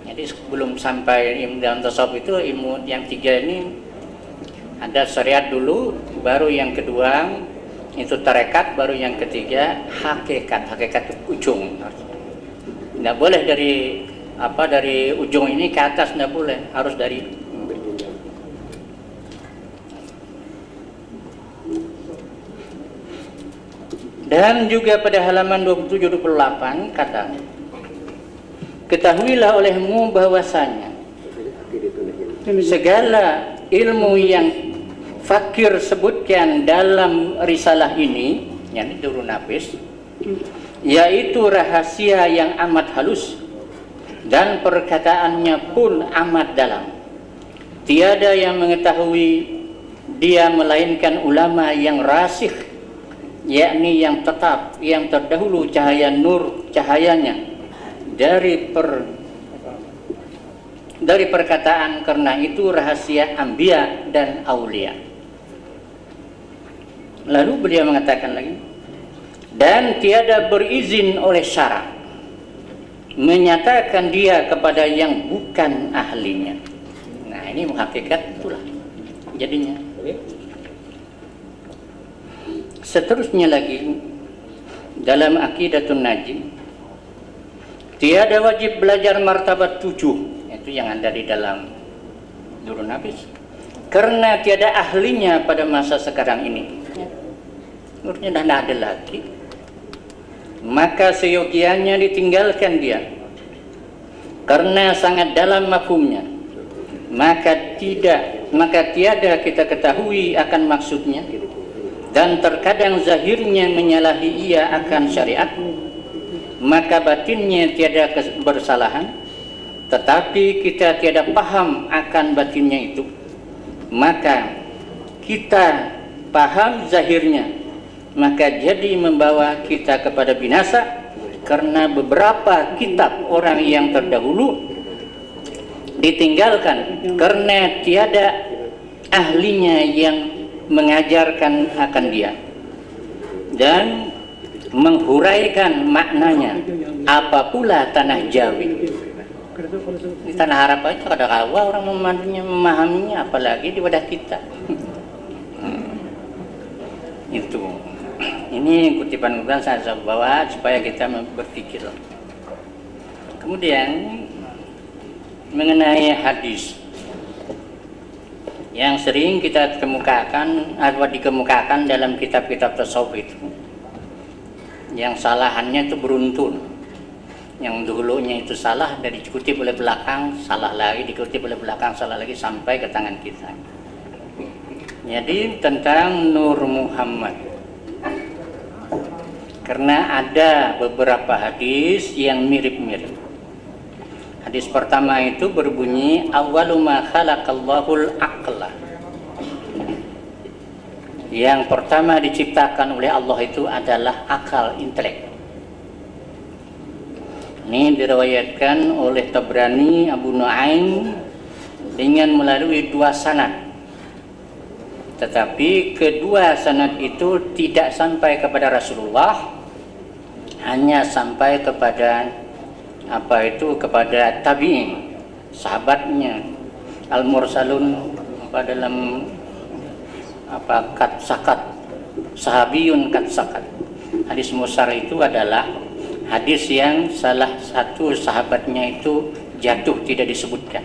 Jadi sebelum sampai ilmu dalam tasawuf itu, ilmu yang tiga ini ada syariat dulu, baru yang kedua itu tarekat, baru yang ketiga hakikat. Hakikat itu ujung. Tidak boleh dari ujung ini ke atas, tidak boleh, harus dari Dan juga pada halaman 27-28 kata, ketahuilah olehmu bahwasanya segala ilmu yang fakir sebutkan dalam risalah ini, yang Durun Nafis, yaitu rahasia yang amat halus dan perkataannya pun amat dalam. Tiada yang mengetahui dia melainkan ulama yang rasikh, yakni yang tetap, yang terdahulu cahaya nur cahayanya dari perkataan, karena itu rahasia anbiya dan aulia. Lalu beliau mengatakan lagi, dan tiada berizin oleh syara menyatakan dia kepada yang bukan ahlinya. Nah, ini hakikat itulah jadinya. Seterusnya lagi dalam Aqidatun Najm, tiada wajib belajar martabat 7, itu yang ada di dalam Durun Nafis, karena tiada ahlinya pada masa sekarang ini. Menurutnya dah tidak ada lagi, maka seyogianya ditinggalkan dia karena sangat dalam mafhumnya, maka tiada kita ketahui akan maksudnya, dan terkadang zahirnya menyalahi ia akan syariat, maka batinnya tiada bersalahan, tetapi kita tiada paham akan batinnya itu, maka kita paham zahirnya, maka jadi membawa kita kepada binasa, karena beberapa kitab orang yang terdahulu ditinggalkan karena tiada ahlinya yang mengajarkan akan dia dan menghuraikan maknanya. Apa pula tanah Jawi? Di tanah Arab aja ada kawa orang memahaminya, apalagi di wadah kita. Itu. Ini kutipan-kutipan saya bawa supaya kita berpikir. Kemudian mengenai hadis yang sering kita kemukakan atau dikemukakan dalam kitab-kitab tasawuf itu, yang salahannya itu beruntun. Yang dulunya itu salah dan dikutip oleh belakang, salah lagi, dikutip oleh belakang, salah lagi, sampai ke tangan kita. Jadi tentang Nur Muhammad, karena ada beberapa hadis yang mirip-mirip. Hadis pertama itu berbunyi awwalu ma khalaqallahul aqla. Yang pertama diciptakan oleh Allah itu adalah akal, intelek. Ini diriwayatkan oleh Tabrani, Abu Nuaim dengan melalui 2 sanad. Tetapi kedua sanad itu tidak sampai kepada Rasulullah, hanya sampai kepada kepada tabi'in, sahabatnya, al-mursalun, dalam kat sakat, sahabiyun kat sakat. Hadis mursal itu adalah hadis yang salah satu sahabatnya itu jatuh, tidak disebutkan.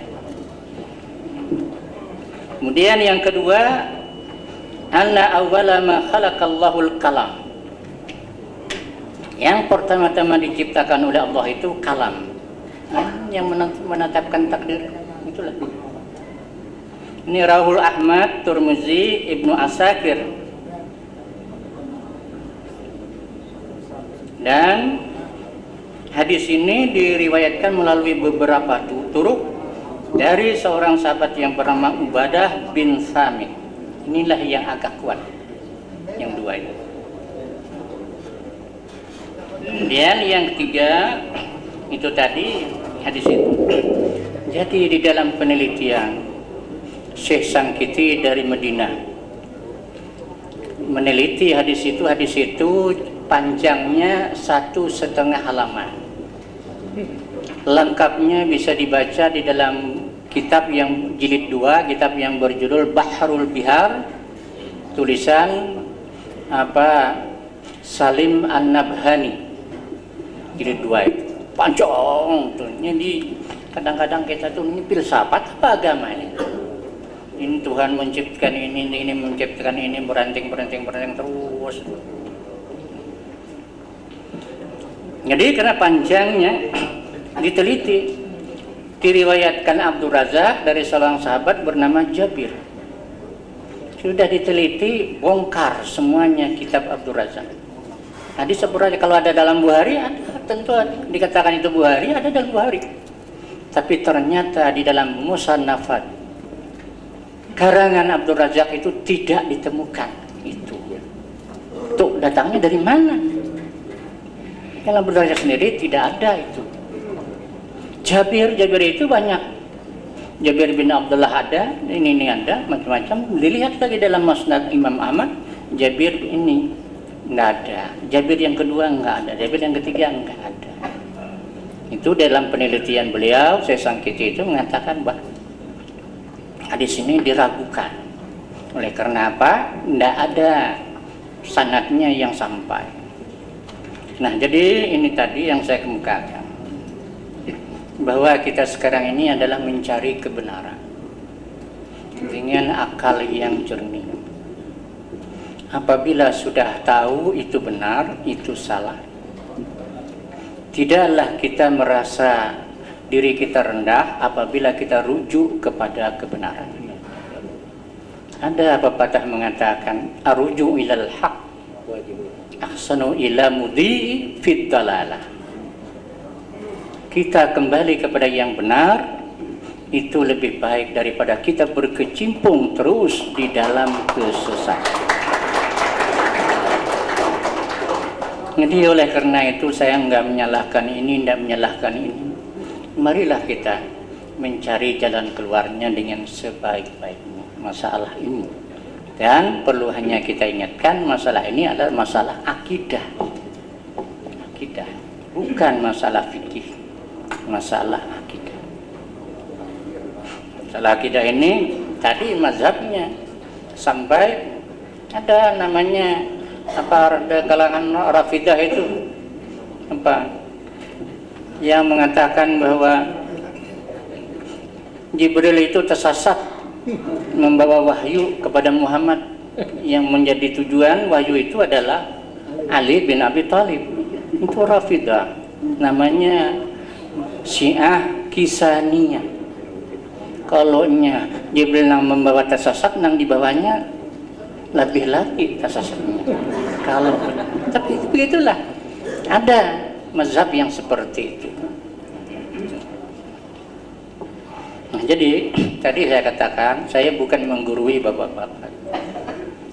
Kemudian yang kedua, anna awwala ma khalaqallahul kalam. Yang pertama-tama diciptakan oleh Allah itu kalam, yang menetapkan takdir. Itulah. Ini Rawahul Ahmad, Tirmizi, Ibnu Asakir. Dan hadis ini diriwayatkan melalui beberapa turuk dari seorang sahabat yang bernama Ubadah bin Samit. Inilah yang agak kuat, yang dua itu. Kemudian yang ketiga itu tadi hadis itu. Jadi di dalam penelitian Syekh Sangkiti dari Madinah meneliti hadis itu panjangnya 1,5 halaman. Lengkapnya bisa dibaca di dalam kitab yang jilid 2, kitab yang berjudul Bahrul Bihar, tulisan Salim An-Nabhani, jilid 2 itu panjang tuh. Jadi kadang-kadang kita tuh ini filsafat apa agama ini? Ini Tuhan menciptakan ini menciptakan ini, beranting terus. Jadi karena panjangnya diteliti, diriwayatkan Abdul Razak dari seorang sahabat bernama Jabir. Sudah diteliti, bongkar semuanya kitab Abdul Razak. Hadis Abdul Razak kalau ada dalam Bukhari, ada, tentu dikatakan itu Bukhari, ada dalam Bukhari. Tapi ternyata di dalam Musannafat karangan Abdul Razak itu tidak ditemukan itu. Tuh datangnya dari mana? Yang Abdul Razak sendiri tidak ada itu. Jabir itu banyak. Jabir bin Abdullah ada, ini ada, macam-macam. Dilihat lagi dalam Musnad Imam Ahmad, Jabir ini nggak ada. Jabir yang kedua nggak ada. Jabir yang ketiga nggak ada. Itu dalam penelitian beliau, Syekh Sangkiti itu mengatakan bahwa hadis ini diragukan. Oleh karena apa? Nggak ada sanadnya yang sampai. Nah, jadi ini tadi yang saya kemukakan, bahwa kita sekarang ini adalah mencari kebenaran dengan akal yang jernih. Apabila sudah tahu itu benar, itu salah, tidaklah kita merasa diri kita rendah apabila kita rujuk kepada kebenaran. Ada pepatah mengatakan aruju ilal haq ahsanu ila mudhi fid dalalah. Kita kembali kepada yang benar itu lebih baik daripada kita berkecimpung terus di dalam kesesatan. Jadi oleh karena itu saya enggak menyalahkan ini, enggak menyalahkan ini. Marilah kita mencari jalan keluarnya dengan sebaik-baiknya masalah ini. Dan perlu hanya kita ingatkan masalah ini adalah masalah akidah. Akidah, bukan masalah fikih. Masalah akidah. Masalah akidah ini tadi mazhabnya sampai ada namanya apa kalangan Rafidah itu apa yang mengatakan bahwa Jibril itu tersesat membawa wahyu kepada Muhammad, yang menjadi tujuan wahyu itu adalah Ali bin Abi Thalib. Itu Rafidah, namanya Syiah Kisaniyah. Kalau Jibril yang membawa tersesat, nang di bawahnya lebih lagi tersesatnya. Kalau tapi begitulah, ada mazhab yang seperti itu. Nah, jadi tadi saya katakan saya bukan menggurui bapak-bapak,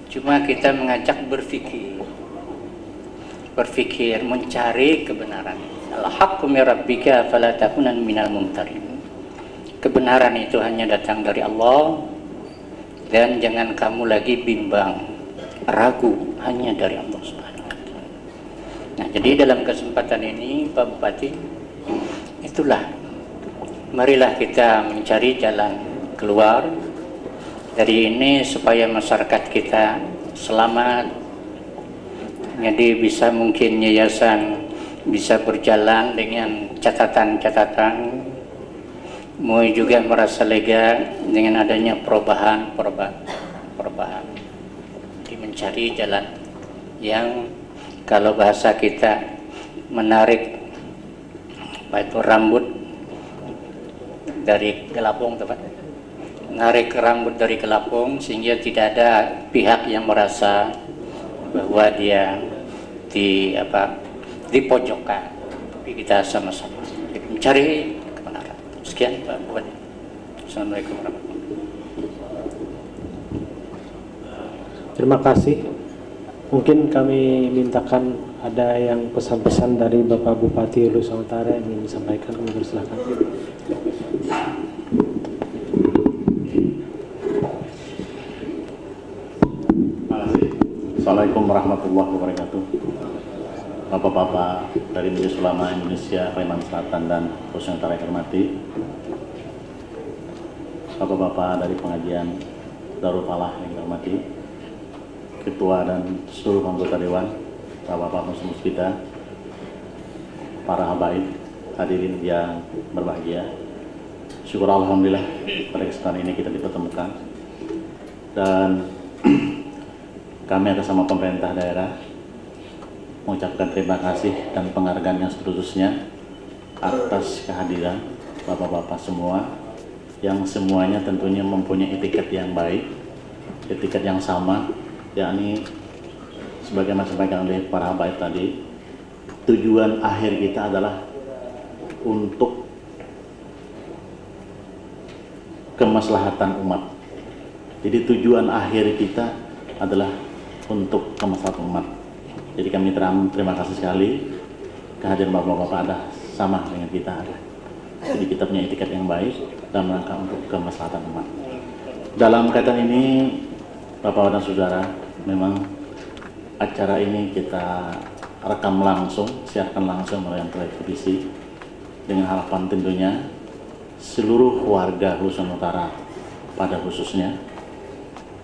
cuma kita mengajak berpikir, mencari kebenaran. Al-haqqu min rabbika fala takunan minal mumtarin. Kebenaran itu hanya datang dari Allah, dan jangan kamu lagi bimbang, ragu, hanya dari Allah Subhanahu wa Ta'ala. Nah, jadi dalam kesempatan ini Pak Bupati, itulah marilah kita mencari jalan keluar dari ini supaya masyarakat kita selamat. Jadi bisa mungkin yayasan bisa berjalan dengan catatan-catatan. Mau juga merasa lega dengan adanya perubahan. Jadi mencari jalan yang kalau bahasa kita menarik rambut dari kelapung, tepat. Menarik rambut dari kelapung sehingga tidak ada pihak yang merasa bahwa dia dipojokkan. Tapi kita sama-sama mencari kebenaran. Sekian Pak Bupati. Assalamualaikum warahmatullahi wabarakatuh. Terima kasih. Mungkin kami mintakan ada yang pesan-pesan dari Bapak Bupati Hulu Utara yang ingin disampaikan, kami persilakan. Assalamualaikum warahmatullahi wabarakatuh. Bapak-bapak dari Majelis Ulama Indonesia Kalimantan Selatan dan Sulawesi Utara yang hormati, bapak-bapak dari pengajian Darul Falah yang hormati, ketua dan seluruh anggota dewan, bapak-bapak muslim kita, para habaib, hadirin yang berbahagia. Syukur alhamdulillah pada kesempatan ini kita dipertemukan, dan kami atas nama pemerintah daerah mengucapkan terima kasih dan penghargaan yang seterusnya atas kehadiran bapak-bapak semua, yang semuanya tentunya mempunyai etiket yang baik, etiket yang sama, yakni sebagaimana disampaikan oleh para habaib tadi, tujuan akhir kita adalah untuk kemaslahatan umat. Jadi tujuan akhir kita adalah untuk kemaslahatan umat. Jadi kami terima kasih sekali kehadiran bapak-bapak ada sama dengan kita ada. Jadi kita punya etiket yang baik dalam rangka untuk kemaslahatan umat. Dalam kaitan ini, bapak dan saudara, memang acara ini kita rekam langsung, siarkan langsung melalui televisi, dengan harapan tentunya seluruh warga Sulawesi Utara pada khususnya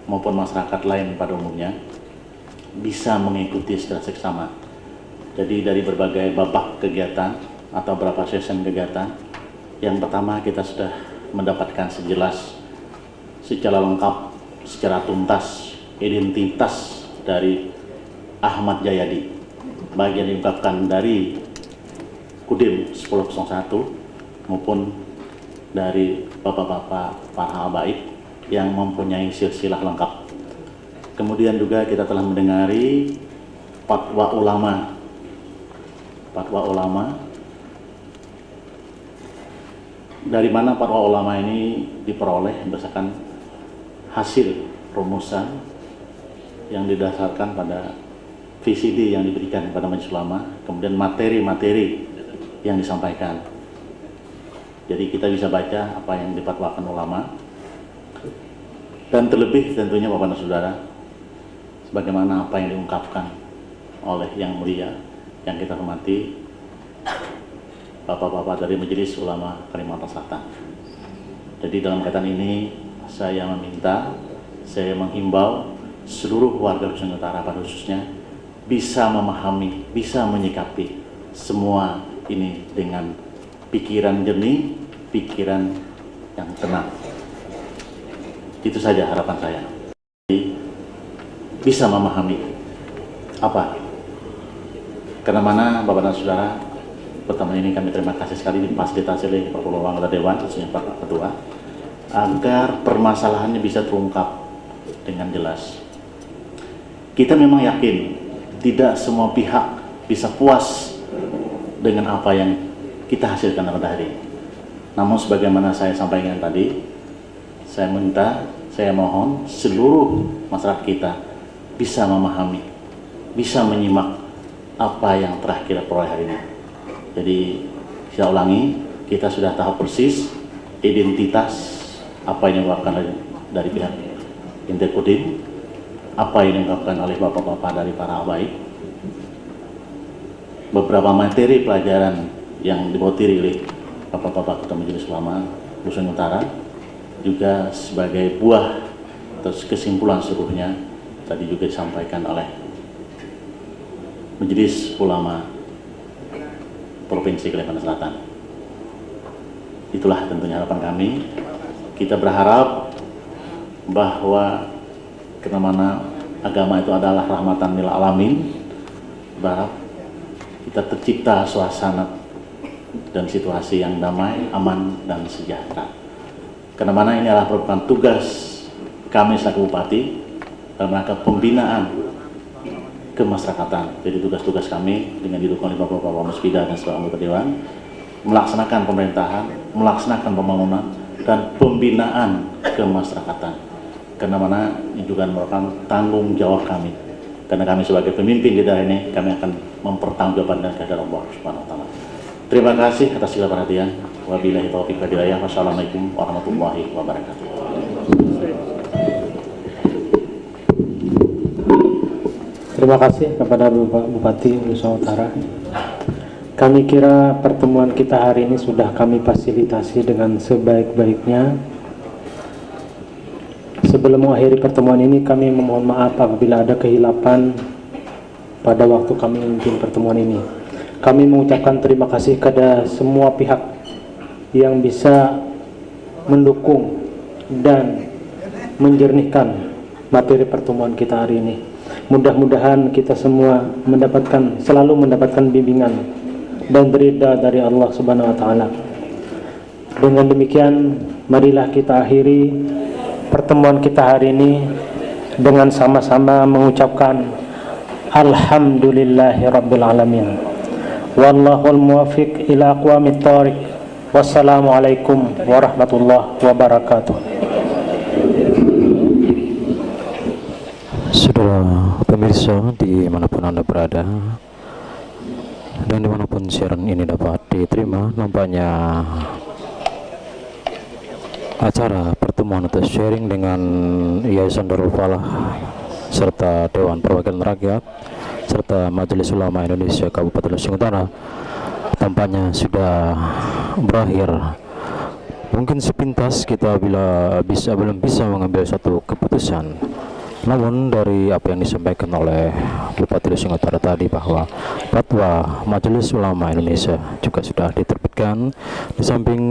maupun masyarakat lain pada umumnya bisa mengikuti secara seksama. Jadi dari berbagai babak kegiatan atau beberapa session kegiatan, yang pertama kita sudah mendapatkan secara lengkap, secara tuntas identitas dari Ahmad Jayadi, baik yang diungkapkan dari Kodim 1001 maupun dari bapak-bapak para habaib yang mempunyai silsilah lengkap. Kemudian juga kita telah mendengari fatwa ulama. Fatwa ulama. Dari mana fatwa ulama ini diperoleh berdasarkan hasil rumusan yang didasarkan pada VCD yang diberikan kepada majelis ulama, kemudian materi-materi yang disampaikan. Jadi kita bisa baca apa yang difatwakan ulama, dan terlebih tentunya Bapak dan Saudara, sebagaimana apa yang diungkapkan oleh yang mulia yang kita hormati Bapak-bapak dari Majelis Ulama Kalimantan Selatan. Jadi dalam kaitan ini saya meminta, saya menghimbau seluruh warga Nusantara pada khususnya bisa memahami, bisa menyikapi semua ini dengan pikiran jernih, pikiran yang tenang. Itu saja harapan saya. Bisa memahami apa, karena mana Bapak dan Saudara, pertama ini kami terima kasih sekali difasilitasi oleh Pak Ketua Anggota Dewan, khususnya Pak Ketua, agar permasalahannya bisa terungkap dengan jelas. Kita memang yakin tidak semua pihak bisa puas dengan apa yang kita hasilkan pada hari ini. Namun sebagaimana saya sampaikan tadi, saya minta, saya mohon seluruh masyarakat kita bisa memahami, bisa menyimak apa yang telah kita peroleh hari ini. Jadi saya ulangi, kita sudah tahu persis identitas apa yang dilakukan dari pihak Interkodim, apa yang dilakukan oleh bapak-bapak dari para habaib, beberapa materi pelajaran yang dibotiri oleh bapak-bapak Ketua Majelis Ulama Nusa Utara, juga sebagai buah atau kesimpulan seluruhnya tadi juga disampaikan oleh Majelis Ulama Provinsi Kalimantan Selatan. Itulah tentunya harapan kami. Kita berharap bahwa karena mana agama itu adalah rahmatan lil alamin, berharap kita tercipta suasana dan situasi yang damai, aman, dan sejahtera. Karena mana ini adalah merupakan tugas kami selaku Bupati dalam rangka pembinaan kemasyarakatan. Jadi tugas-tugas kami dengan didukung oleh Bapak-Bapak Musbida dan seluruh anggota Dewan melaksanakan pemerintahan, melaksanakan pembangunan, dan pembinaan kemasyarakatan. Karena mana ini juga merupakan tanggung jawab kami. Karena kami sebagai pemimpin di daerah ini, kami akan mempertanggungjawabkan dengan kehadiran Allah Subhanahu wa Ta'ala. Terima kasih atas segala perhatian. Wabillahi taufiq wal hidayah. Wassalamualaikum warahmatullahi wabarakatuh. Terima kasih kepada Bapak Bupati Nusa Utara. Kami kira pertemuan kita hari ini sudah kami fasilitasi dengan sebaik-baiknya. Sebelum mengakhiri pertemuan ini, kami memohon maaf apabila ada kehilapan pada waktu kami memimpin pertemuan ini. Kami mengucapkan terima kasih kepada semua pihak yang bisa mendukung dan menjernihkan materi pertemuan kita hari ini. Mudah-mudahan kita semua selalu mendapatkan bimbingan dan ridha dari Allah Subhanahu wa Ta'ala. Dengan demikian, marilah kita akhiri pertemuan kita hari ini dengan sama-sama mengucapkan Alhamdulillahirabbil alamin. Wallahul muwaffiq ila aqwamit thoriq. Wassalamualaikum warahmatullahi wabarakatuh. Saudara pemirsa dimanapun Anda berada dan dimanapun siaran ini dapat diterima, nampaknya acara pertemuan atau sharing dengan Yayasan Darul Falah serta Dewan Perwakilan Rakyat serta Majelis Ulama Indonesia Kabupaten Nusa Utara tampaknya sudah berakhir. Mungkin sepintas kita belum bisa mengambil satu keputusan, namun dari apa yang disampaikan oleh Bupati Nusa Utara tadi bahwa fatwa Majelis Ulama Indonesia juga sudah diterbitkan. Di samping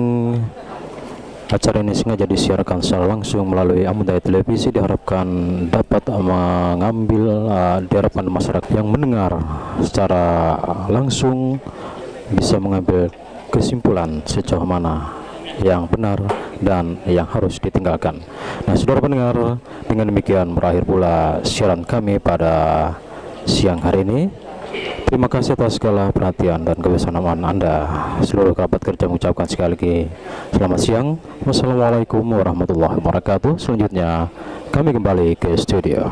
acara ini sengaja disiarkan secara langsung melalui Amudaya Televisi, diharapkan dapat mengambil diharapkan masyarakat yang mendengar secara langsung bisa mengambil kesimpulan sejauh mana yang benar dan yang harus ditinggalkan. Nah, saudara pendengar, dengan demikian berakhir pula siaran kami pada siang hari ini. Terima kasih atas segala perhatian dan kebersamaan Anda. Seluruh kerabat kerja mengucapkan sekali lagi selamat siang. Wassalamualaikum warahmatullahi wabarakatuh. Selanjutnya kami kembali ke studio.